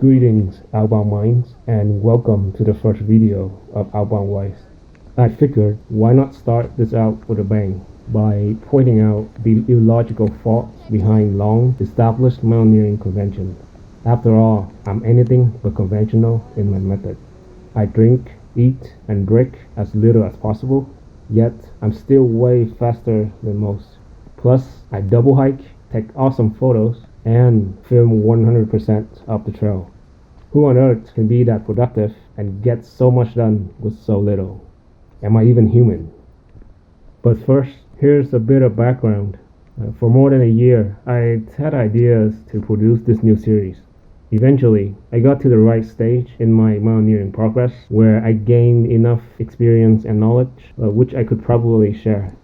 Greetings, Outbound Minds, and welcome to the first video of Outbound Wise. I figured why not start this out with a bang by pointing out the illogical faults behind long established mountaineering conventions. After all, I'm anything but conventional in my method. I drink, eat, and break as little as possible, yet I'm still way faster than most. Plus, I double hike, take awesome photos, and film 100% of the trail. Who on earth can be that productive and get so much done with so little? Am I even human? But first, here's a bit of background. For more than a year, I had ideas to produce this new series. Eventually, I got to the right stage in my mountaineering progress where I gained enough experience and knowledge which I could probably share.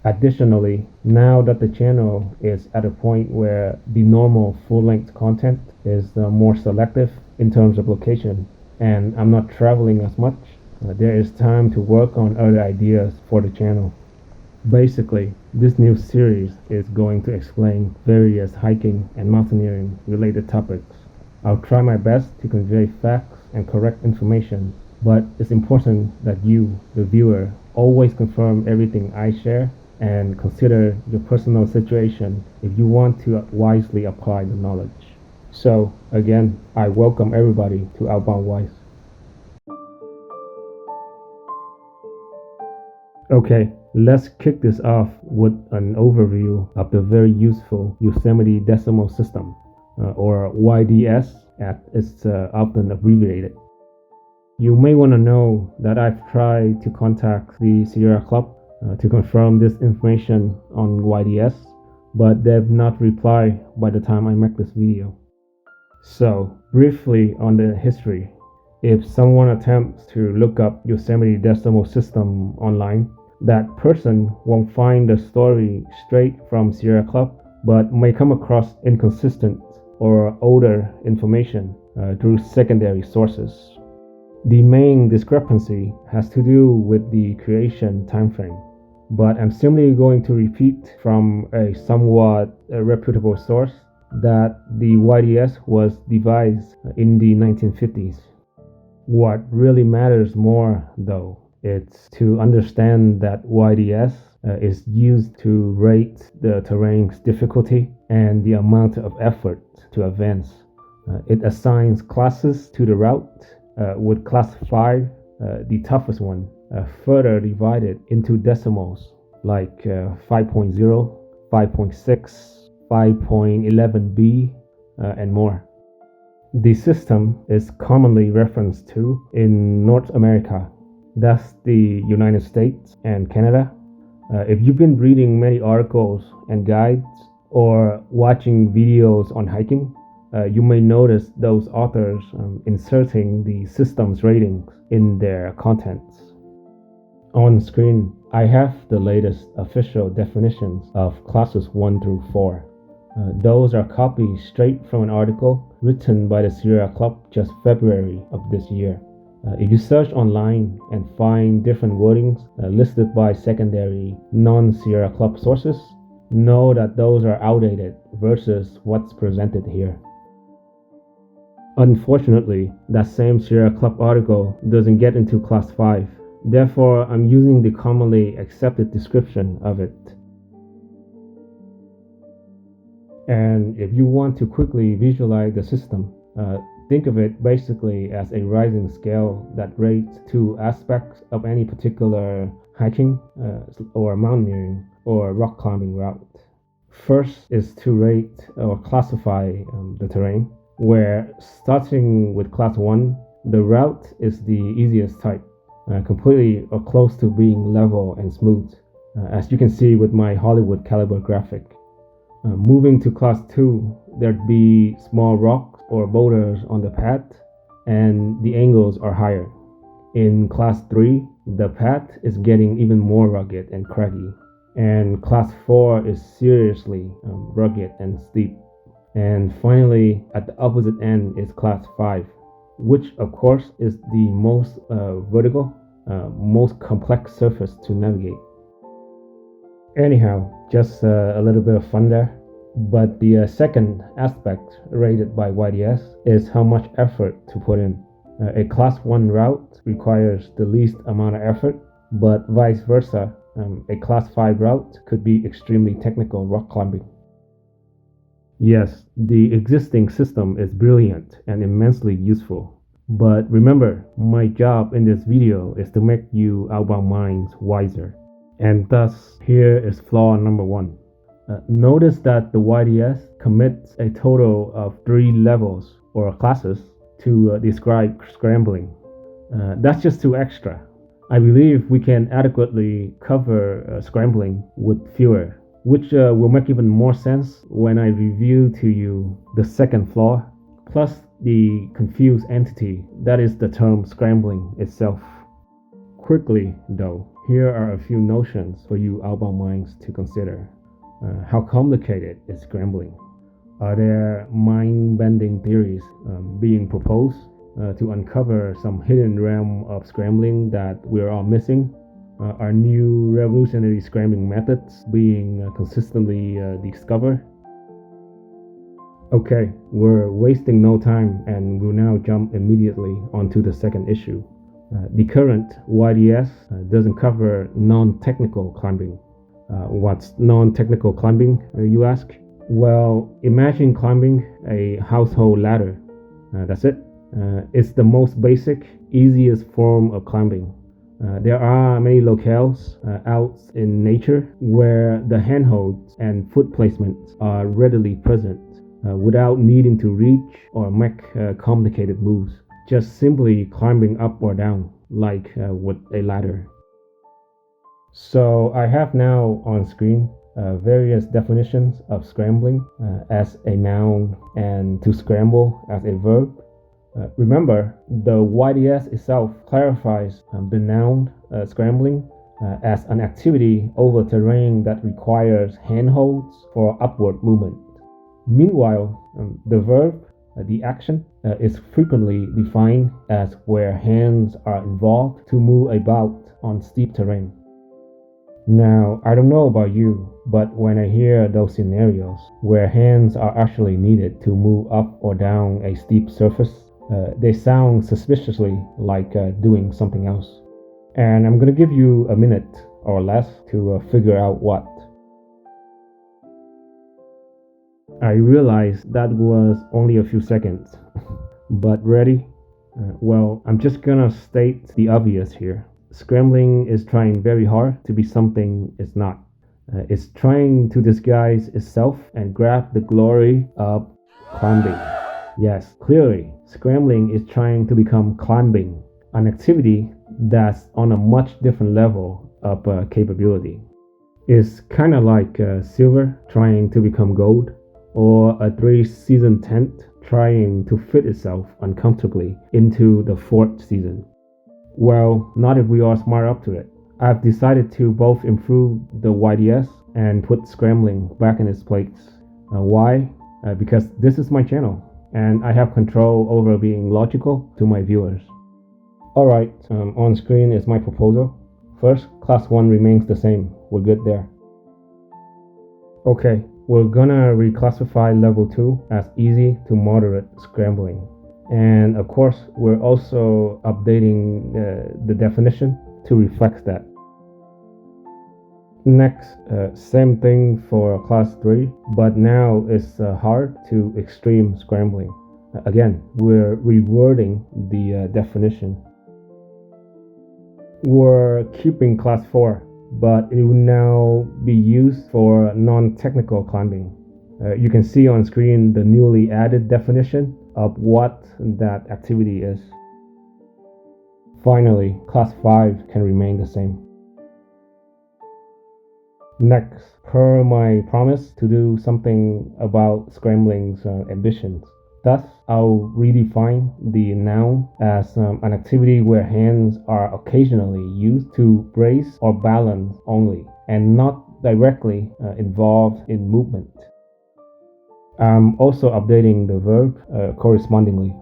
Additionally, now that the channel is at a point where the normal full-length content is more selective in terms of location, and I'm not traveling as much, there is time to work on other ideas for the channel. Basically, this new series is going to explain various hiking and mountaineering related topics. I'll try my best to convey facts and correct information, but it's important that you, the viewer, always confirm everything I share and consider your personal situation if you want to wisely apply the knowledge. So, again, I welcome everybody to Outbound Wise. Okay, let's kick this off with an overview of the very useful Yosemite Decimal System, or YDS as it's often abbreviated. You may want to know that I've tried to contact the Sierra Club to confirm this information on YDS, but they've not replied by the time I make this video. So, briefly on the history. If someone attempts to look up Yosemite Decimal System online, that person won't find the story straight from Sierra Club, but may come across inconsistent or older information through secondary sources. The main discrepancy has to do with the creation timeframe, but I'm simply going to repeat from a somewhat reputable source that the YDS was devised in the 1950s. What really matters more, though, it's to understand that YDS is used to rate the terrain's difficulty and the amount of effort to advance. It assigns classes to the route, with class 5, the toughest one, further divided into decimals like 5.0, 5.6, 5.11b, and more. The system is commonly referenced to in North America. That's the United States and Canada. If you've been reading many articles and guides or watching videos on hiking, you may notice those authors inserting the system's ratings in their contents. On screen, I have the latest official definitions of classes 1 through 4. Those are copied straight from an article written by the Sierra Club just February of this year. If you search online and find different wordings listed by secondary non-Sierra Club sources, know that those are outdated versus what's presented here. Unfortunately, that same Sierra Club article doesn't get into class 5. Therefore, I'm using the commonly accepted description of it. And if you want to quickly visualize the system, think of it basically as a rising scale that rates two aspects of any particular hiking or mountaineering or rock climbing route. First is to rate or classify the terrain, where starting with class 1, the route is the easiest type, completely or close to being level and smooth, as you can see with my Hollywood caliber graphic. Moving to class 2, there'd be small rocks or boulders on the path, and the angles are higher. In class 3, the path is getting even more rugged and craggy, and class 4 is seriously rugged and steep. And finally, at the opposite end is class 5, which of course is the most vertical, most complex surface to navigate. Anyhow, just a little bit of fun there. But the second aspect rated by YDS is how much effort to put in. A class 1 route requires the least amount of effort, but vice versa, a class 5 route could be extremely technical rock climbing. Yes, the existing system is brilliant and immensely useful. But remember, my job in this video is to make you outbound minds wiser. And thus, here is flaw number 1. Notice that the YDS commits a total of 3 levels or classes to describe scrambling. That's just too extra. I believe we can adequately cover scrambling with fewer, which will make even more sense when I review to you the second flaw, plus the confused entity that is the term scrambling itself. Quickly, though, here are a few notions for you outbound minds to consider. How complicated is scrambling? Are there mind-bending theories being proposed to uncover some hidden realm of scrambling that we're all missing? Are new revolutionary scrambling methods being consistently discovered? Okay, we're wasting no time and we'll now jump immediately onto the second issue. The current YDS doesn't cover non-technical climbing. What's non-technical climbing, you ask? Well, imagine climbing a household ladder. That's it. It's the most basic, easiest form of climbing. There are many locales out in nature where the handholds and foot placements are readily present without needing to reach or make complicated moves, just simply climbing up or down like with a ladder. So I have now on screen various definitions of scrambling as a noun and to scramble as a verb. Remember, the YDS itself clarifies the noun scrambling as an activity over terrain that requires handholds for upward movement. Meanwhile, the verb, the action, is frequently defined as where hands are involved to move about on steep terrain. Now, I don't know about you, but when I hear those scenarios where hands are actually needed to move up or down a steep surface, they sound suspiciously like doing something else. And I'm gonna give you a minute or less to figure out what. I realize that was only a few seconds, but ready? Well, I'm just gonna state the obvious here. Scrambling is trying very hard to be something it's not. It's trying to disguise itself and grab the glory of climbing. Yes, clearly, scrambling is trying to become climbing, an activity that's on a much different level of capability. It's kind of like silver trying to become gold, or a 3-season tent trying to fit itself uncomfortably into the 4th season. Well, not if we are smart up to it. I've decided to both improve the YDS and put scrambling back in its place. Why? Because this is my channel, and I have control over being logical to my viewers. Alright, on screen is my proposal. First, class 1 remains the same. We're good there. Okay, we're gonna reclassify level 2 as easy to moderate scrambling. And of course, we're also updating the definition to reflect that. Next, same thing for class 3, but now it's hard to extreme scrambling. Again, we're rewording the definition. We're keeping class 4, but it will now be used for non-technical climbing. You can see on screen the newly added definition of what that activity is. Finally, class 5 can remain the same. Next, per my promise to do something about scrambling's ambitions. Thus, I'll redefine the noun as an activity where hands are occasionally used to brace or balance only, and not directly involved in movement. I'm also updating the verb correspondingly.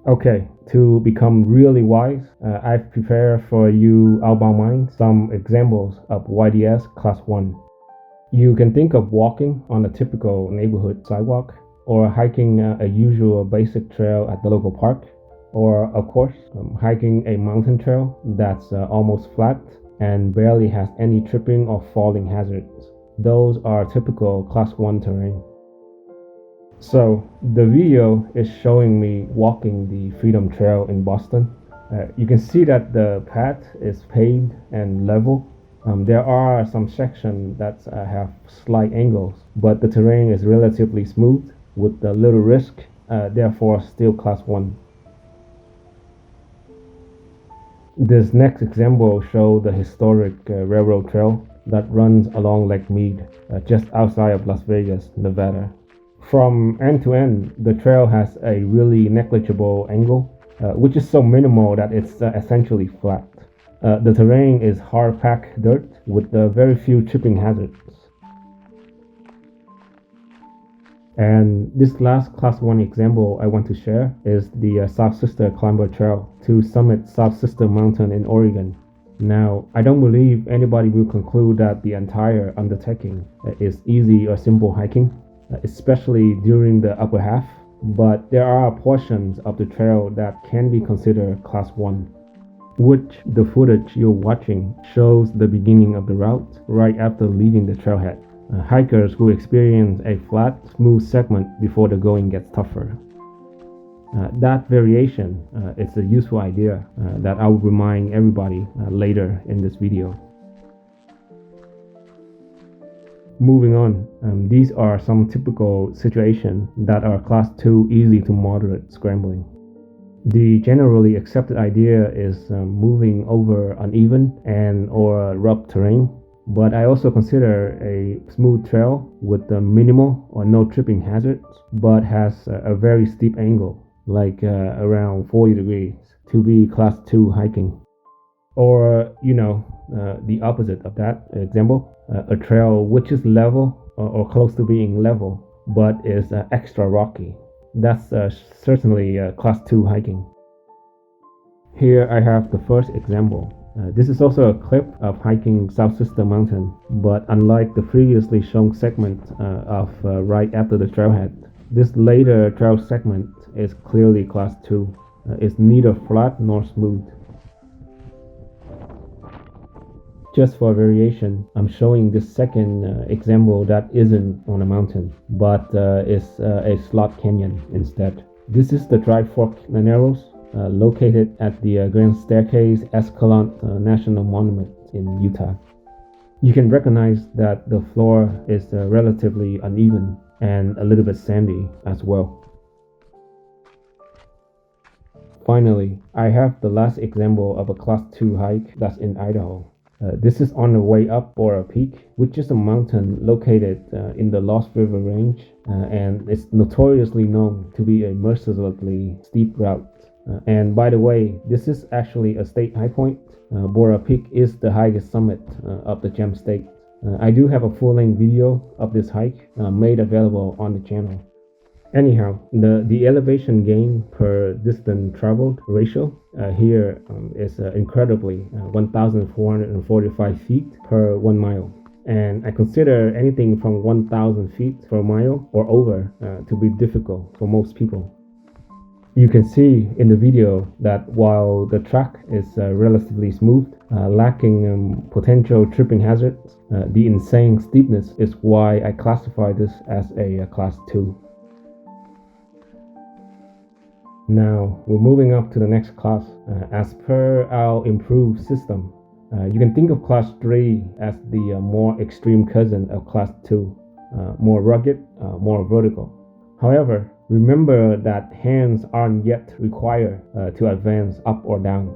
Okay, to become really wise, I've prepared for you Outbound Mind some examples of YDS Class 1. You can think of walking on a typical neighborhood sidewalk, or hiking a usual basic trail at the local park, or of course, hiking a mountain trail that's almost flat and barely has any tripping or falling hazards. Those are typical Class 1 terrain. So the video is showing me walking the Freedom Trail in Boston. You can see that the path is paved and level. There are some sections that have slight angles, but the terrain is relatively smooth with a little risk, therefore still Class 1. This next example shows the historic railroad trail that runs along Lake Mead, just outside of Las Vegas, Nevada. From end to end, the trail has a really negligible angle, which is so minimal that it's essentially flat. The terrain is hard-packed dirt with very few tripping hazards. And this last Class 1 example I want to share is the South Sister Climber Trail to summit South Sister Mountain in Oregon. Now, I don't believe anybody will conclude that the entire undertaking is easy or simple hiking, especially during the upper half, but there are portions of the trail that can be considered Class 1, which the footage you're watching shows the beginning of the route right after leaving the trailhead. Hikers will experience a flat, smooth segment before the going gets tougher. That variation is a useful idea that I will remind everybody later in this video. Moving on, these are some typical situations that are Class 2 easy to moderate scrambling. The generally accepted idea is moving over uneven and or rough terrain, but I also consider a smooth trail with minimal or no tripping hazards, but has a very steep angle, like around 40 degrees, to be Class 2 hiking. Or, the opposite of that example, a trail which is level or close to being level, but is extra rocky. That's certainly Class 2 hiking. Here I have the first example. This is also a clip of hiking South Sister Mountain, but unlike the previously shown segment of right after the trailhead, this later trail segment is clearly Class 2. It's neither flat nor smooth. Just for variation, I'm showing this second example that isn't on a mountain, but is a slot canyon instead. This is the Dry Fork Narrows, located at the Grand Staircase Escalante National Monument in Utah. You can recognize that the floor is relatively uneven and a little bit sandy as well. Finally, I have the last example of a Class 2 hike that's in Idaho. This is on the way up Bora Peak, which is a mountain located in the Lost River Range, and it's notoriously known to be a mercilessly steep route. And by the way, this is actually a state high point. Bora Peak is the highest summit of the Gem State. I do have a full-length video of this hike made available on the channel. Anyhow, the elevation gain per distance traveled ratio here is incredibly 1,445 feet per 1 mile. And I consider anything from 1,000 feet per mile or over to be difficult for most people. You can see in the video that while the track is relatively smooth, lacking potential tripping hazards, the insane steepness is why I classify this as a Class 2. Now, we're moving up to the next class. As per our improved system, you can think of Class 3 as the more extreme cousin of Class 2, more rugged, more vertical. However, remember that hands aren't yet required to advance up or down.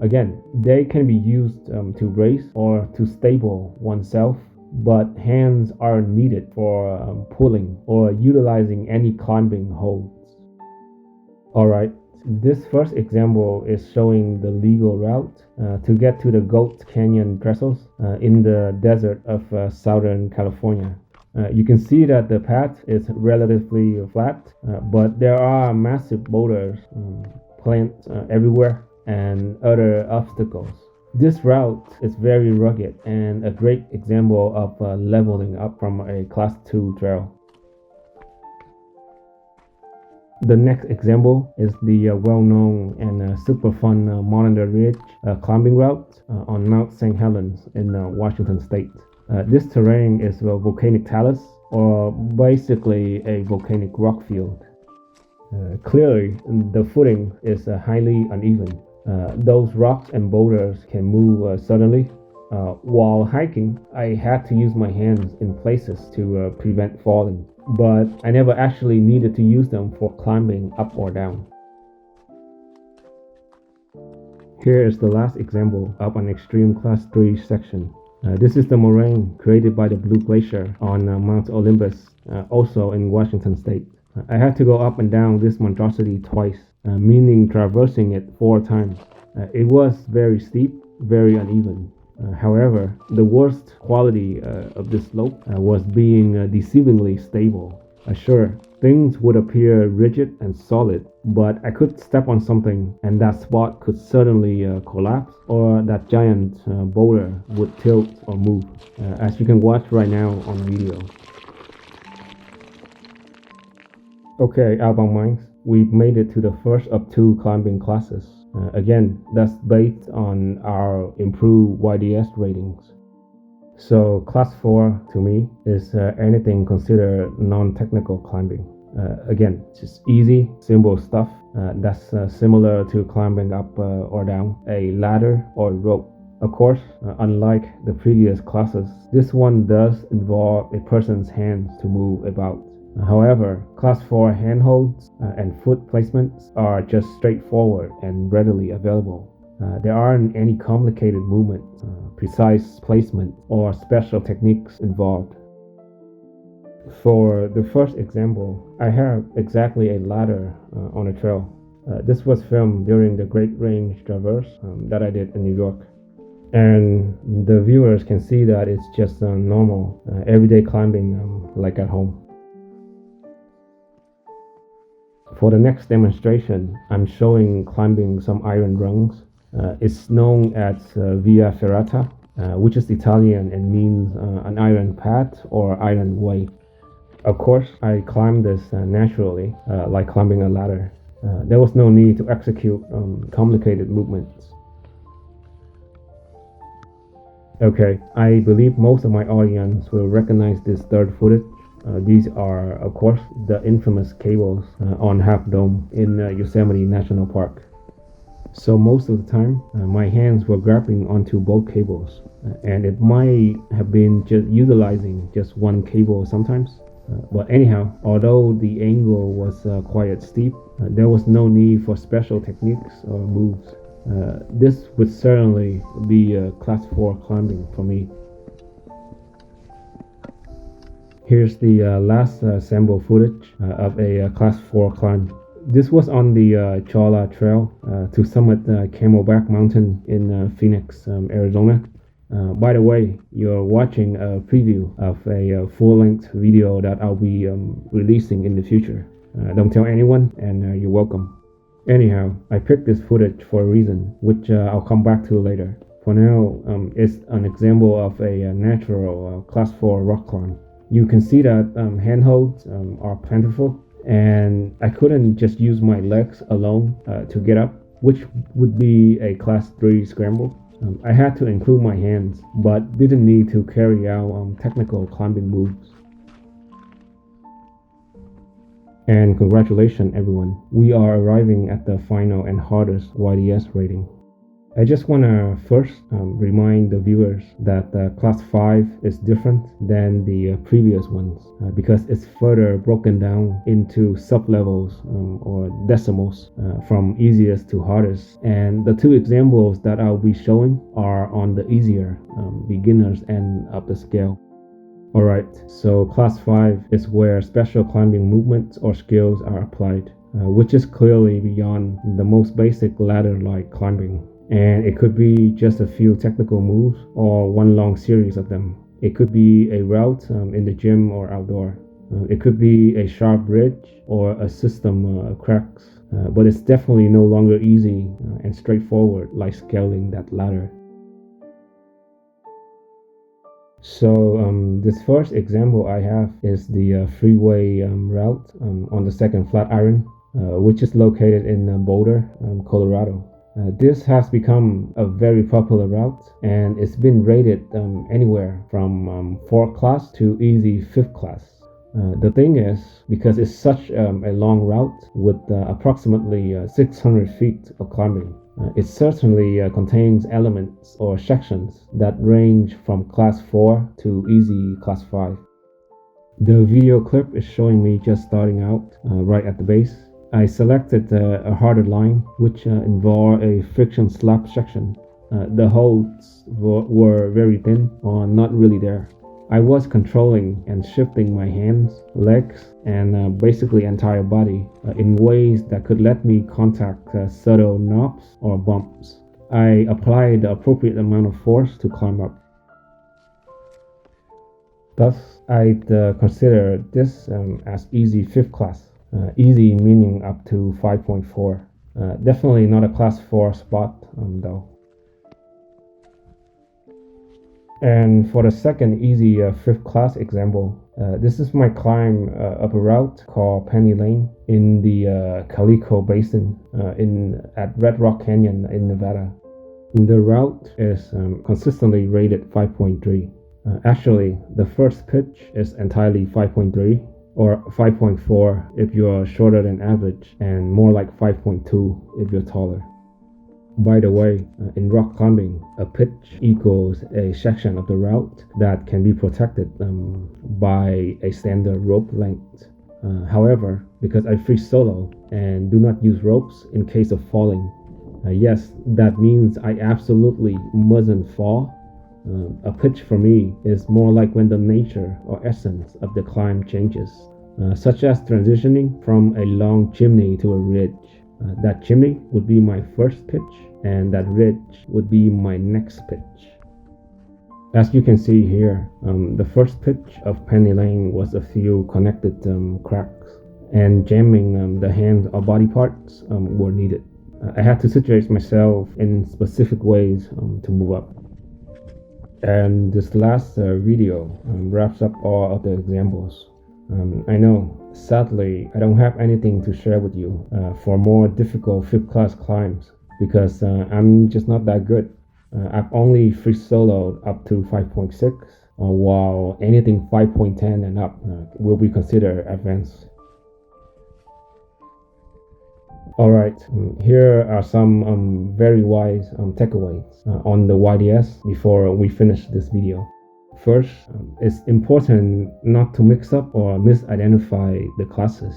Again, they can be used to raise or to stable oneself, but hands are needed for pulling or utilizing any climbing holds. Alright, this first example is showing the legal route to get to the Goat Canyon Trestles in the desert of Southern California. You can see that the path is relatively flat, but there are massive boulders, plants everywhere, and other obstacles. This route is very rugged and a great example of leveling up from a Class 2 trail. The next example is the well-known and super fun Monitor Ridge climbing route on Mount St. Helens in Washington State. This terrain is a volcanic talus, or basically a volcanic rock field. Clearly, the footing is highly uneven. Those rocks and boulders can move suddenly. While hiking, I had to use my hands in places to prevent falling, but I never actually needed to use them for climbing up or down. Here is the last example of an extreme Class 3 section. This is the moraine created by the Blue Glacier on Mount Olympus, also in Washington State. I had to go up and down this monstrosity twice, meaning traversing it 4 times. It was very steep, very uneven. However, the worst quality of this slope was being deceivingly stable. Sure, things would appear rigid and solid, but I could step on something and that spot could suddenly collapse, or that giant boulder would tilt or move, as you can watch right now on video. Okay, Outbound Minds, we've made it to the first of 2 climbing classes. Again, that's based on our improved YDS ratings. So Class 4 to me is anything considered non-technical climbing. Again, just easy, simple stuff that's similar to climbing up or down a ladder or rope. Of course, unlike the previous classes, this one does involve a person's hands to move about. However, Class 4 handholds and foot placements are just straightforward and readily available. There aren't any complicated movements, precise placement, or special techniques involved. For the first example, I have exactly a ladder on a trail. This was filmed during the Great Range Traverse that I did in New York. And the viewers can see that it's just normal, everyday climbing like at home. For the next demonstration, I'm showing climbing some iron rungs. It's known as Via Ferrata, which is Italian and means an iron path or iron way. Of course, I climbed this naturally, like climbing a ladder. There was no need to execute complicated movements. Okay, I believe most of my audience will recognize this third footage. These are, of course, the infamous cables on Half Dome in Yosemite National Park. So most of the time, my hands were grabbing onto both cables, and it might have been just utilizing just one cable sometimes. But anyhow, although the angle was quite steep, there was no need for special techniques or moves. This would certainly be Class 4 climbing for me. Here's the last sample footage of a Class 4 climb. This was on the Cholla Trail to summit Camelback Mountain in Phoenix, Arizona. By the way, you're watching a preview of a full-length video that I'll be releasing in the future. Don't tell anyone, and you're welcome. Anyhow, I picked this footage for a reason, which I'll come back to later. For now, it's an example of a natural Class 4 rock climb. You can see that handholds are plentiful, and I couldn't just use my legs alone to get up, which would be a Class 3 scramble. I had to include my hands, but didn't need to carry out technical climbing moves. And congratulations everyone, we are arriving at the final and hardest YDS rating. I just want to first remind the viewers that Class 5 is different than the previous ones because it's further broken down into sub-levels or decimals from easiest to hardest. And the 2 examples that I'll be showing are on the easier beginners end of the scale. Alright, so Class 5 is where special climbing movements or skills are applied, which is clearly beyond the most basic ladder-like climbing. And it could be just a few technical moves or one long series of them. It could be a route in the gym or outdoor. It could be a sharp bridge or a system of cracks. But it's definitely no longer easy and straightforward like scaling that ladder. So this first example I have is the freeway route on the second Flatiron, which is located in Boulder, Colorado. This has become a very popular route, and it's been rated anywhere from 4th class to easy 5th class. The thing is, because it's such a long route with approximately 600 feet of climbing, it certainly contains elements or sections that range from class 4 to easy class 5. The video clip is showing me just starting out right at the base. I selected a harder line, which involved a friction slab section. The holds were very thin or not really there. I was controlling and shifting my hands, legs, and basically entire body in ways that could let me contact subtle knobs or bumps. I applied the appropriate amount of force to climb up. Thus, I'd consider this as easy 5th class. Easy meaning up to 5.4. Definitely not a class 4 spot though. And for the second easy 5th class example, this is my climb up a route called Penny Lane in the Calico Basin at Red Rock Canyon in Nevada. The route is consistently rated 5.3. Actually, the first pitch is entirely 5.3 or 5.4 if you're shorter than average and more like 5.2 if you're taller. By the way, in rock climbing, a pitch equals a section of the route that can be protected by a standard rope length. However, because I free solo and do not use ropes in case of falling, yes, that means I absolutely mustn't fall. A pitch for me is more like when the nature or essence of the climb changes, such as transitioning from a long chimney to a ridge. That chimney would be my first pitch, and that ridge would be my next pitch. As you can see here, the first pitch of Penny Lane was a few connected cracks, and jamming the hand or body parts were needed. I had to situate myself in specific ways to move up. And this last video wraps up all of the examples. I know, sadly, I don't have anything to share with you for more difficult 5th class climbs because I'm just not that good. I've only free soloed up to 5.6, while anything 5.10 and up will be considered advanced. Alright, here are some very wise takeaways on the YDS before we finish this video. First, it's important not to mix up or misidentify the classes.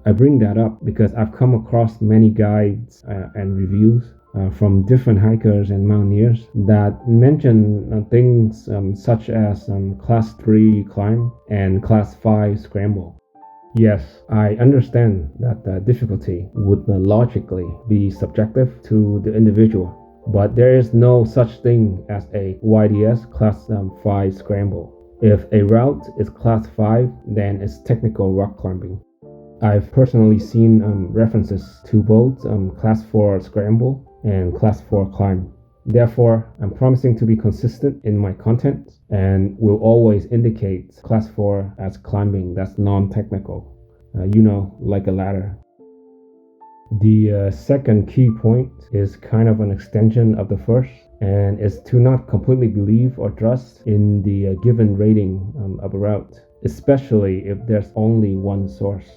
I bring that up because I've come across many guides and reviews from different hikers and mountaineers that mention things such as class 3 climb and class 5 scramble. Yes, I understand that the difficulty would logically be subjective to the individual. But there is no such thing as a YDS class 5 scramble. If a route is class 5, then it's technical rock climbing. I've personally seen references to both class 4 scramble and class 4 climb. Therefore, I'm promising to be consistent in my content and will always indicate class 4 as climbing that's non-technical. Like a ladder. The second key point is kind of an extension of the first, and is to not completely believe or trust in the given rating of a route, especially if there's only one source.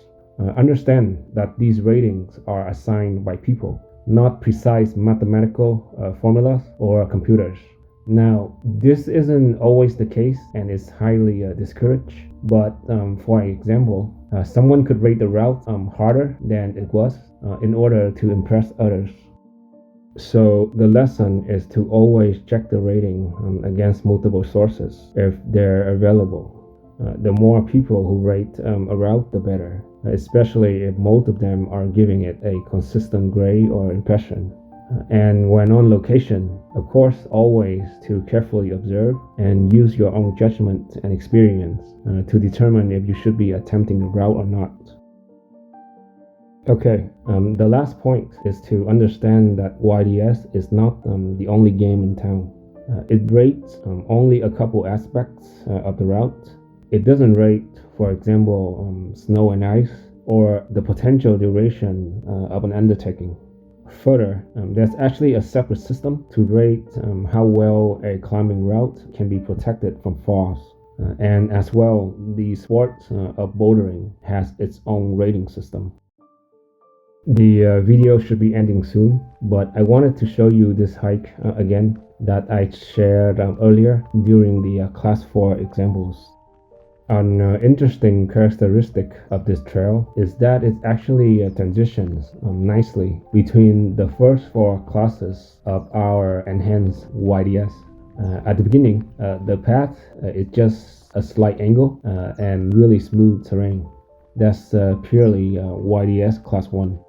Understand that these ratings are assigned by people, not precise mathematical formulas or computers. Now, this isn't always the case and is highly discouraged, but for example, someone could rate the route harder than it was in order to impress others. So the lesson is to always check the rating against multiple sources if they're available. The more people who rate a route, the better, especially if most of them are giving it a consistent grade or impression. And when on location, of course, always to carefully observe and use your own judgment and experience to determine if you should be attempting the route or not. Okay, the last point is to understand that YDS is not the only game in town. It rates only a couple aspects of the route. It doesn't rate, for example, snow and ice or the potential duration of an undertaking. Further, there's actually a separate system to rate how well a climbing route can be protected from falls. And as well, the sport of bouldering has its own rating system. The video should be ending soon, but I wanted to show you this hike again that I shared earlier during the class 4 examples. An interesting characteristic of this trail is that it actually transitions nicely between the first 4 classes of our enhanced YDS. At the beginning, the path is just a slight angle and really smooth terrain. That's purely YDS class 1.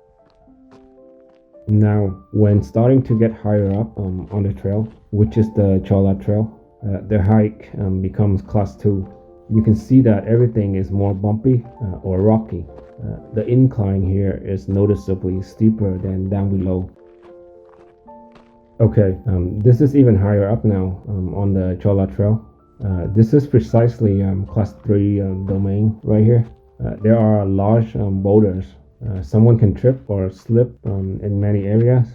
Now, when starting to get higher up on the trail, which is the Chola Trail, the hike becomes class 2. You can see that everything is more bumpy or rocky. The incline here is noticeably steeper than down below. Okay, this is even higher up now on the Chola Trail. This is precisely class 3 domain right here. There are large boulders. Someone can trip or slip in many areas.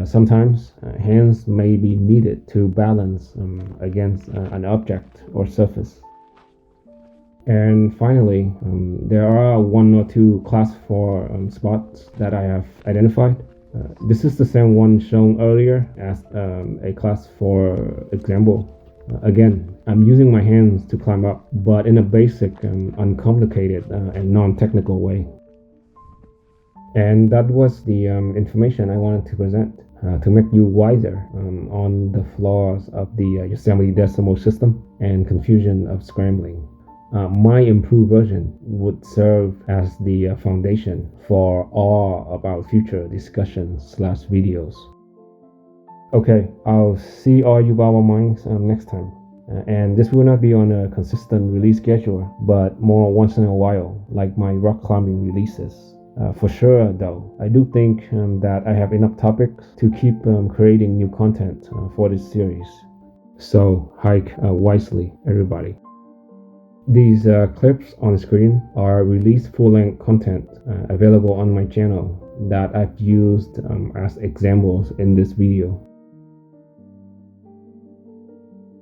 Sometimes hands may be needed to balance against an object or surface. And finally, there are 1 or 2 class 4 spots that I have identified. This is the same one shown earlier as a class 4 example. Again, I'm using my hands to climb up, but in a basic, uncomplicated, and non-technical way. And that was the information I wanted to present to make you wiser on the flaws of the Yosemite decimal system and confusion of scrambling. My improved version would serve as the foundation for all of our future discussions/videos. Okay, I'll see all you Baba minds next time. And this will not be on a consistent release schedule, but more once in a while, like my rock climbing releases. For sure, though, I do think that I have enough topics to keep creating new content for this series. So hike wisely, everybody. These clips on screen are released full-length content available on my channel that I've used as examples in this video.